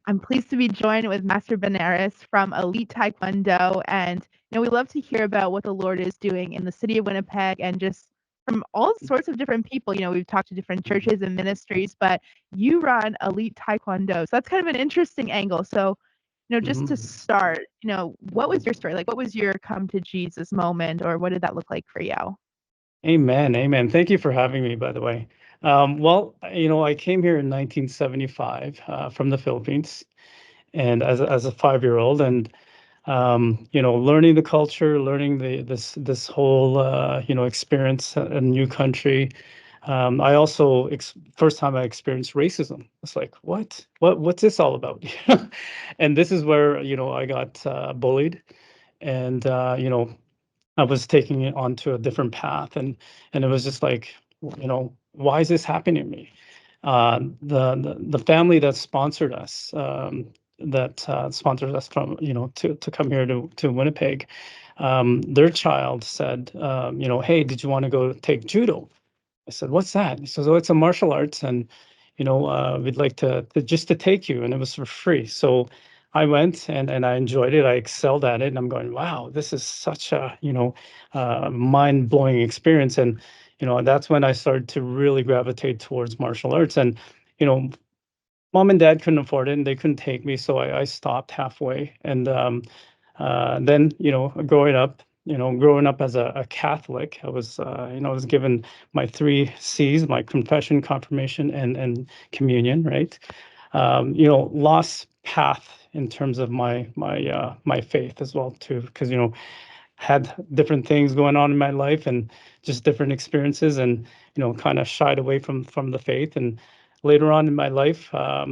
I'm pleased to be joined with Master Bañares from Elite Taekwondo, and we love to hear about what the Lord is doing in the city of Winnipeg, and just from all sorts of different people. We've talked to different churches and ministries, but you run Elite Taekwondo, so that's kind of an interesting angle. So, just to start, what was your story? Like, what was your come to Jesus moment, or what did that look like for you? Amen. Amen. Thank you for having me, by the way. Well, I came here in 1975 from the Philippines, and as a 5-year-old, and learning the culture, learning this whole experience, a new country. I also first time I experienced racism. It's like, what's this all about? And this is where I got bullied, and I was taking it onto a different path, and it was just like, why is this happening to me? The family that sponsored us, from to come here to Winnipeg, their child said, hey, did you want to go take judo? I said, what's that? He says, oh, it's a martial arts, and we'd like to just to take you, and it was for free. So I went, and I enjoyed it. I excelled at it, and I'm going, wow, this is such a mind-blowing experience. And that's when I started to really gravitate towards martial arts. And you know mom and dad couldn't afford it, and they couldn't take me, so I stopped halfway. And then growing up as a Catholic, I was given my 3 C's: my confession, confirmation, and communion, right? Lost path in terms of my faith as well too, because had different things going on in my life, and just different experiences, and kind of shied away from the faith. And later on in my life, I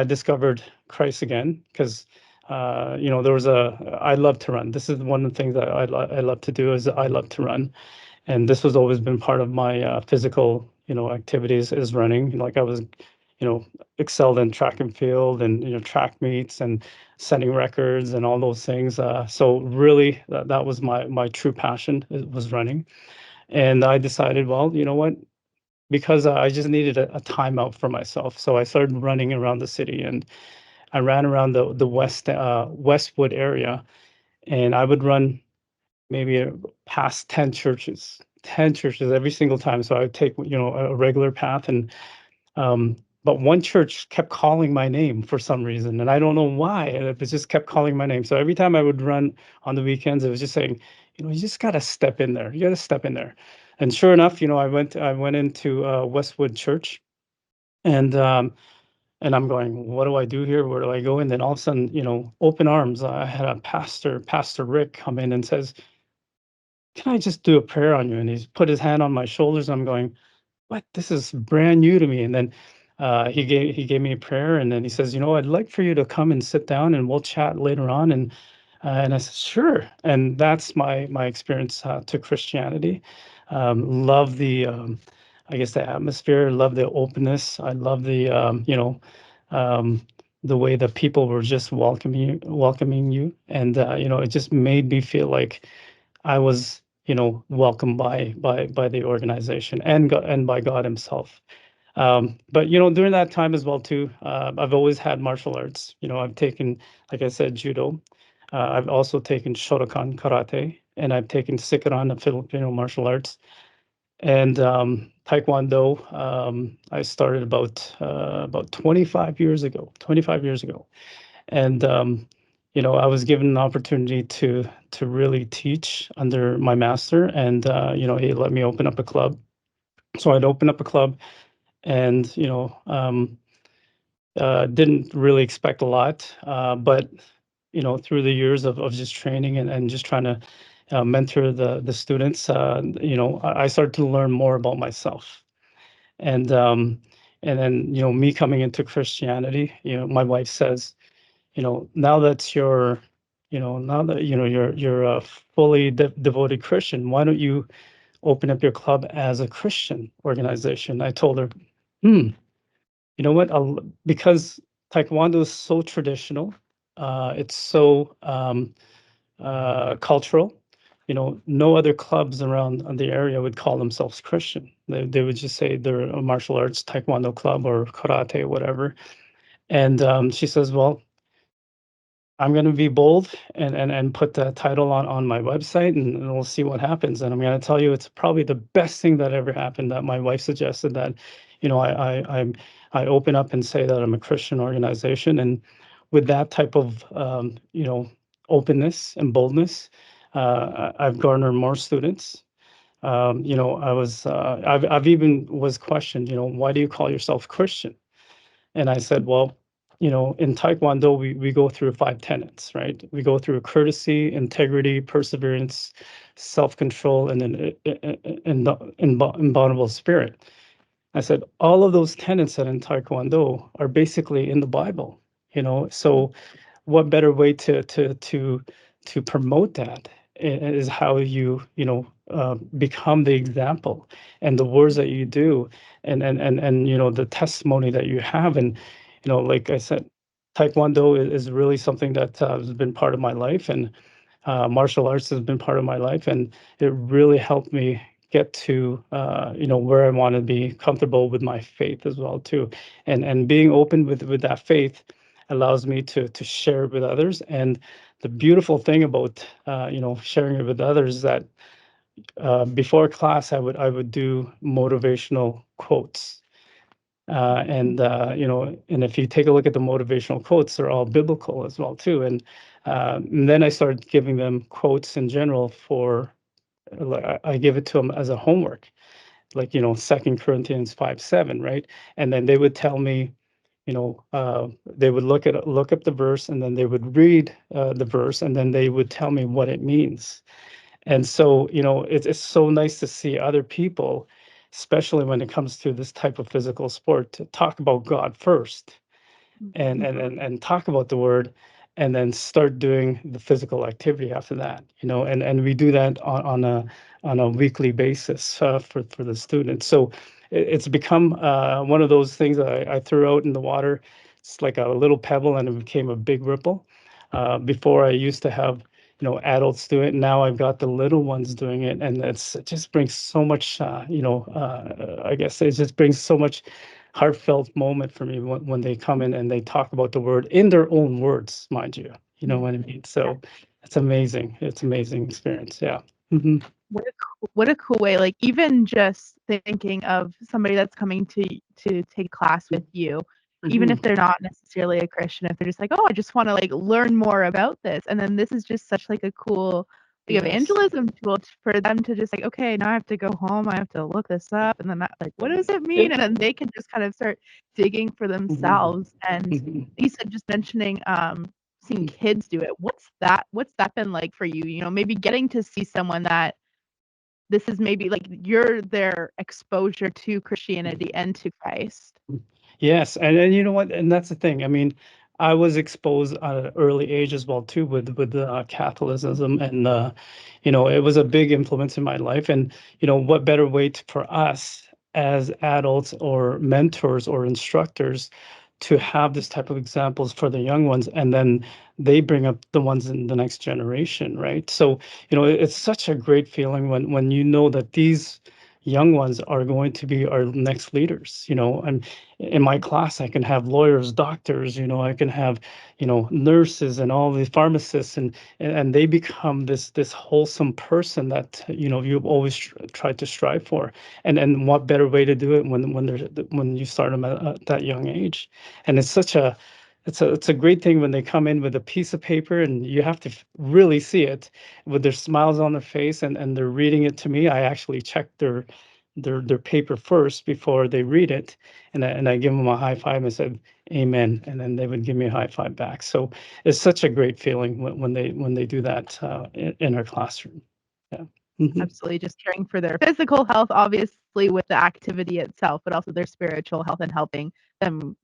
discovered Christ again, because there was I love to run. This is one of the things that I love to do, is I love to run. And this has always been part of my physical activities, is running. Like I was excelled in track and field, and track meets, and setting records, and all those things. So really, that was my true passion, was running. And I decided, well, you know what, because I just needed a timeout for myself. So I started running around the city, and I ran around the Westwood area, and I would run maybe past 10 churches every single time. So I would take a regular path, and but one church kept calling my name for some reason, and I don't know why. And it just kept calling my name. So every time I would run on the weekends, it was just saying, you just got to step in there. You got to step in there. And sure enough, I went into Westwood Church, and I'm going, what do I do here? Where do I go? And then all of a sudden, open arms. I had a Pastor Rick, come in and says, can I just do a prayer on you? And he's put his hand on my shoulders. I'm going, what? This is brand new to me. And then he gave me a prayer, and then he says, I'd like for you to come and sit down, and we'll chat later on. And I said, sure. And that's my experience to Christianity. Love I guess, the atmosphere. Love the openness. I love the way that people were just welcoming you, and it just made me feel like I was welcomed by the organization, and by God Himself. But during that time as well too, I've always had martial arts. I've taken, like I said, judo. I've also taken Shotokan karate, and I've taken Sikiran, the Filipino martial arts, and Taekwondo. I started about 25 years ago. 25 years ago, and I was given an opportunity to really teach under my master, and he let me open up a club. So I'd open up a club, and didn't really expect a lot, but through the years of just training, and just trying to mentor the students, I started to learn more about myself. And then me coming into Christianity, my wife says, now that you're a fully devoted Christian, why don't you open up your club as a Christian organization? I told her, you know what? Because Taekwondo is so traditional, it's so cultural. no other clubs around the area would call themselves Christian. They would just say they're a martial arts taekwondo club or karate, whatever. And she says, well, I'm going to be bold and put the title on my website, and we'll see what happens. And I'm going to tell you, it's probably the best thing that ever happened, that my wife suggested that, I open up and say that I'm a Christian organization. And with that type of, openness and boldness, I've garnered more students. I've even was questioned, why do you call yourself Christian? And I said, well, in Taekwondo, we go through 5 tenets, right? We go through courtesy, integrity, perseverance, self-control, and then indomitable spirit. I said, all of those tenets that in Taekwondo are basically in the Bible, so what better way to promote that is how become the example, and the words that you do, and the testimony that you have. And like I said, taekwondo is really something that has been part of my life, and martial arts has been part of my life, and it really helped me get to where I want to be comfortable with my faith as well too. And being open with that faith allows me to share it with others. And the beautiful thing about sharing it with others is that before class I would do motivational quotes. And if you take a look at the motivational quotes, they're all biblical as well too. And then I started giving them quotes in general for, I give it to them as a homework, like 2 Corinthians 5:7, right? And then they would tell me, they would look up the verse, and then they would read the verse, and then they would tell me what it means. And so, it's so nice to see other people, especially when it comes to this type of physical sport, to talk about God first, and talk about the word, and then start doing the physical activity after that. And we do that on a weekly basis for the students. So it's become one of those things that I threw out in the water. It's like a little pebble, and it became a big ripple. Before, I used to have adults do it. Now I've got the little ones doing it, and it just brings so much I guess it just brings so much heartfelt moment for me when they come in and they talk about the word in their own words, mind you. You know what I mean? So it's amazing. It's amazing experience. Yeah. Mhm. What a cool way, like, even just thinking of somebody that's coming to take class with you, even if they're not necessarily a Christian, if they're just like, "Oh, I just wanna, like, learn more about this," and then this is just such, like, a cool, like, Yes. evangelism tool for them to just like, "Okay, now I have to go home, I have to look this up, and then that, like, what does it mean?" And then they can just kind of start digging for themselves. And you said, just mentioning, seeing kids do it. What's that been like for you? Maybe getting to see someone that this is maybe like you're their exposure to Christianity and to Christ. Yes, and you know what? And that's the thing. I mean, I was exposed at an early age as well too with Catholicism, and it was a big influence in my life. And what better way for us as adults or mentors or instructors to have this type of examples for the young ones, and then they bring up the ones in the next generation, right? So it's such a great feeling when you know that these young ones are going to be our next leaders. And in my class, I can have lawyers, doctors, I can have nurses, and all the pharmacists, and they become this wholesome person that you've always tried to strive for. And what better way to do it when you start them at that young age. And it's a great thing when they come in with a piece of paper, and you have to really see it with their smiles on their face, and they're reading it to me. I actually check their paper first before they read it, and I give them a high five and said amen, and then they would give me a high five back. So it's such a great feeling when they do that in our classroom. Yeah. Absolutely, just caring for their physical health, obviously with the activity itself, but also their spiritual health, and helping them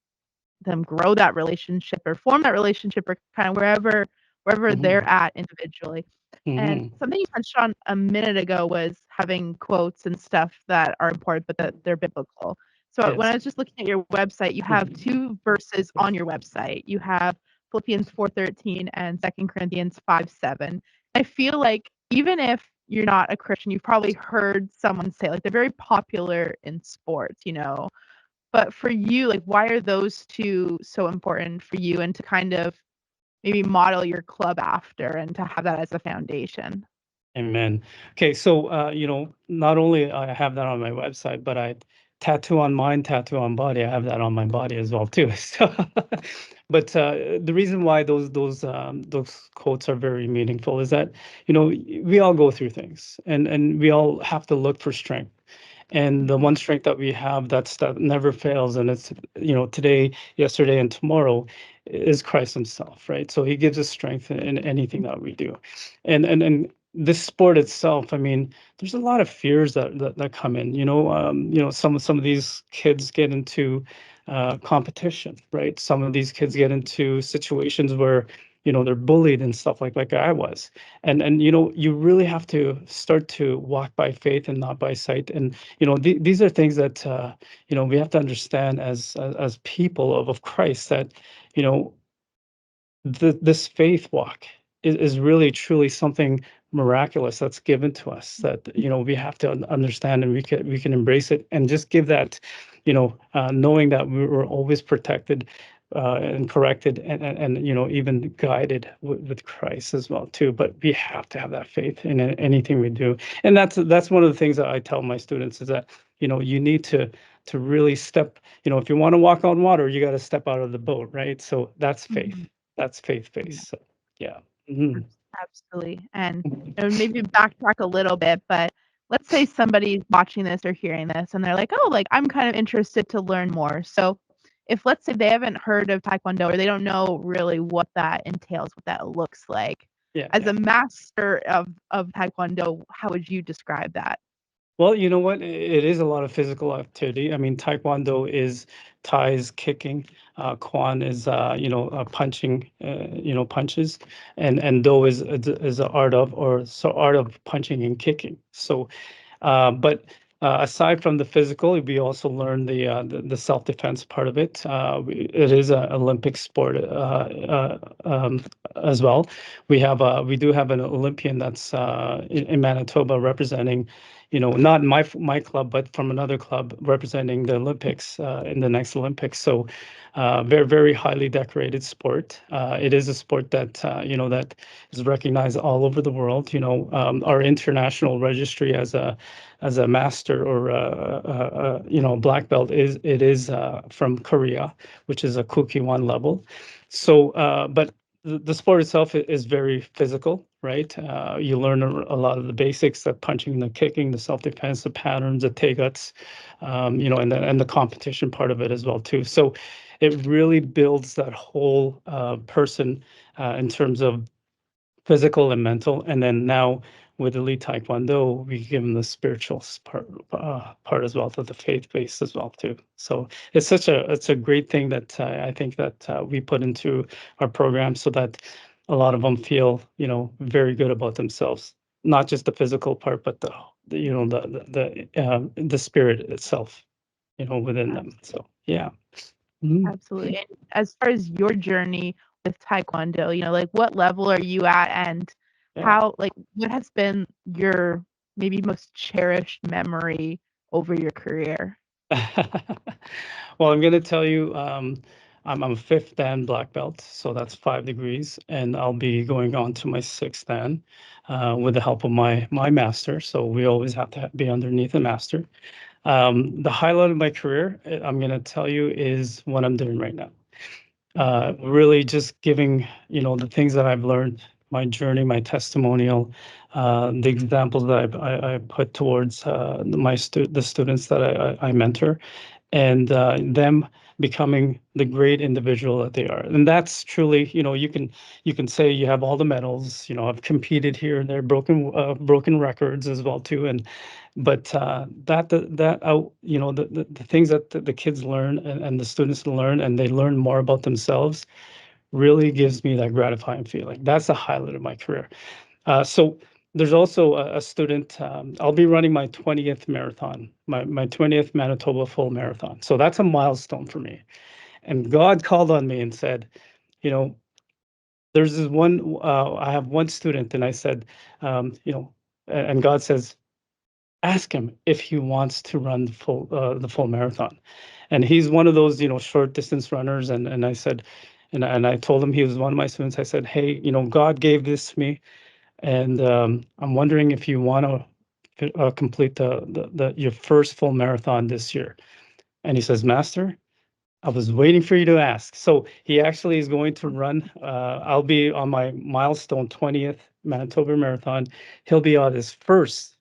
grow that relationship or form that relationship, or kind of wherever they're at individually. And something you touched on a minute ago was having quotes and stuff that are important, but that they're biblical. So when I was just looking at your website, you have 2 verses on your website. You have Philippians 4:13 and 2 Corinthians 5:7. I feel like even if you're not a Christian, you've probably heard someone say, like, they're very popular in sports, but for you, like, why are those two so important for you, and to kind of maybe model your club after and to have that as a foundation? Amen. Okay, so not only I have that on my website, but I tattoo on mind, tattoo on body. I have that on my body as well too. So, but the reason why those quotes are very meaningful is that we all go through things, and we all have to look for strength. And the one strength that we have that never fails, and it's today, yesterday, and tomorrow, is Christ Himself, right? So He gives us strength in anything that we do, and this sport itself, I mean, there's a lot of fears that come in. Some of these kids get into competition, right? Some of these kids get into situations where they're bullied and stuff like I was, and you really have to start to walk by faith and not by sight. And these are things that we have to understand as people of Christ, that you know this faith walk is really truly something miraculous that's given to us, that we have to understand, and we can embrace it, and just give that knowing that we were always protected and corrected, and even guided with Christ as well too. But we have to have that faith in anything we do, and that's one of the things that I tell my students, is that you need to really step, if you want to walk on water, you got to step out of the boat, right? So that's faith. Mhm. That's Yeah. faith-based. So yeah. Mhm. Absolutely. And maybe backtrack a little bit, but let's say somebody's watching this or hearing this and they're like, oh, like I'm kind of interested to learn more. So if let's say they haven't heard of Taekwondo or they don't know really what that entails, what that looks like, Yeah, as yeah. a master of Taekwondo, how would you describe that? Well, you know what? It is a lot of physical activity. I mean, Taekwondo is Thai's kicking. Kwan is, punching, punches, and Do is the art of, or so art of punching and kicking. So, but aside from the physical, we also learn the self-defense part of it. It is an Olympic sport as well. We do have an Olympian that's in Manitoba, representing, not my club, but from another club, representing the Olympics in the next Olympics. So very, very highly decorated sport. It is a sport that that is recognized all over the world. Our international registry as a master, or black belt, is from Korea, which is a Kukiwon level. So, but the sport itself is very physical, right? You learn a lot of the basics, the punching, the kicking, the self-defense, the patterns, the taiguts, and the competition part of it as well too. So it really builds that whole person in terms of physical and mental. And then now with Elite Taekwondo, we give them the spiritual part as well, to the faith based as well too. So it's a great thing that I think that we put into our program, so that a lot of them feel very good about themselves, not just the physical part, but the spirit itself, within them. So yeah. Mhm. Absolutely. And as far as your journey with Taekwondo, like what level are you at, and Yeah. what has been your maybe most cherished memory over your career? Well, I'm going to tell you, I'm a fifth Dan black belt, so that's 5 degrees, and I'll be going on to my sixth Dan with the help of my master. So we always have to be underneath a master. The highlight of my career, I'm going to tell you, is what I'm doing right now. Really just giving, the things that I've learned, my journey, my testimonial, the examples that I put towards the students that I mentor, and them becoming the great individual that they are. And that's truly, you can say you have all the medals, I've competed here and there, broken records as well too. But the things that the kids learn, and the students learn, and they learn more about themselves, really gives me that gratifying feeling. That's the highlight of my career. So there's also a student, I'll be running my 20th marathon, my 20th Manitoba full marathon. So that's a milestone for me. And God called on me and said, you know, there's this one, I have one student, and I said, and God says, ask him if he wants to run the full marathon. And he's one of those, short distance runners. And I said, and I told him he was one of my students. I said, hey, God gave this to me, and I'm wondering if you want to complete your first full marathon this year. And he says, Master, I was waiting for you to ask. So he actually is going to run. I'll be on my milestone 20th Manitoba Marathon. He'll be on his first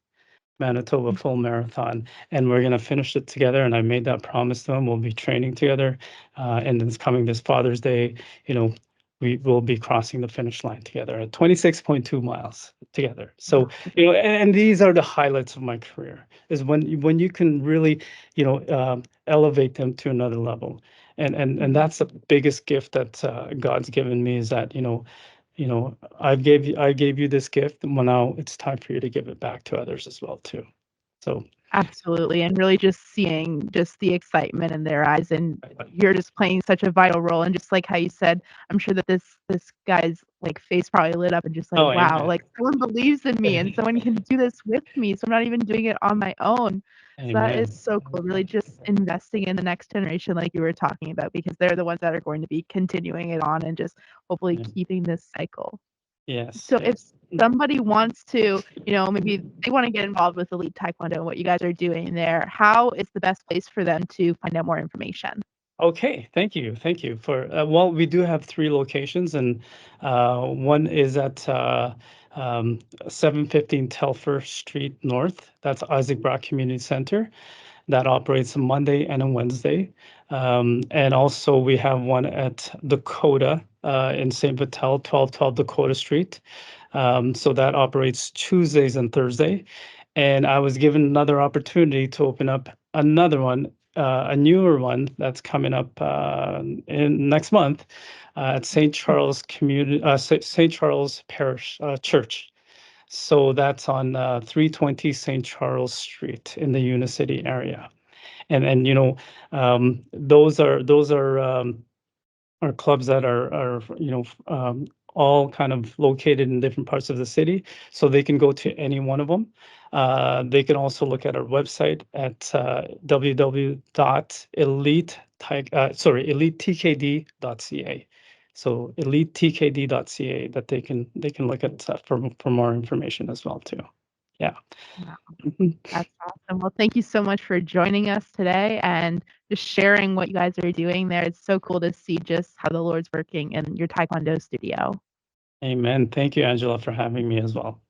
Manitoba full marathon, and we're going to finish it together. And I made that promise to him. We'll be training together, and it's coming this Father's Day. We will be crossing the finish line together at 26.2 miles together. So, and these are the highlights of my career, is when you can really, elevate them to another level. And that's the biggest gift that God's given me, is that, I gave you this gift, and well, now it's time for you to give it back to others as well too. So Absolutely, and really just seeing just the excitement in their eyes, and you're just playing such a vital role. And just like how you said, I'm sure that this guy's like face probably lit up and just like, Oh, wow, amen. like someone believes in me and someone can do this with me. So I'm not even doing it on my own. So that is Amen. so cool. Really just investing in the next generation like you were talking about, because they're the ones that are going to be continuing it on and just hopefully Yeah. keeping this cycle. Yes. So if Yes. somebody wants to, maybe they want to get involved with Elite Taekwondo and what you guys are doing there, how is the best place for them to find out more information? Okay, thank you. Thank you for, well, we do have 3 locations, and one is at 715 Telfer Street North. That's Isaac Brock Community Center. That operates a Monday and a Wednesday. And also we have one at Dakota in St. Vital, 1212 Dakota Street. So that operates Tuesdays and Thursday. And I was given another opportunity to open up another one, a newer one that's coming up in next month at St. Charles St. Charles Parish Church. So that's on 320 St. Charles Street in the Unicity area. And those are clubs that are all kind of located in different parts of the city, so they can go to any one of them. They can also look at our website at elitekd.ca. So elitekd.ca, that they can look at for more information as well too. Yeah. Wow, Mhm. that's awesome. Well, thank you so much for joining us today and just sharing what you guys are doing there. It's so cool to see just how the Lord's working in your Taekwondo studio. Amen. Thank you, Angela, for having me as well.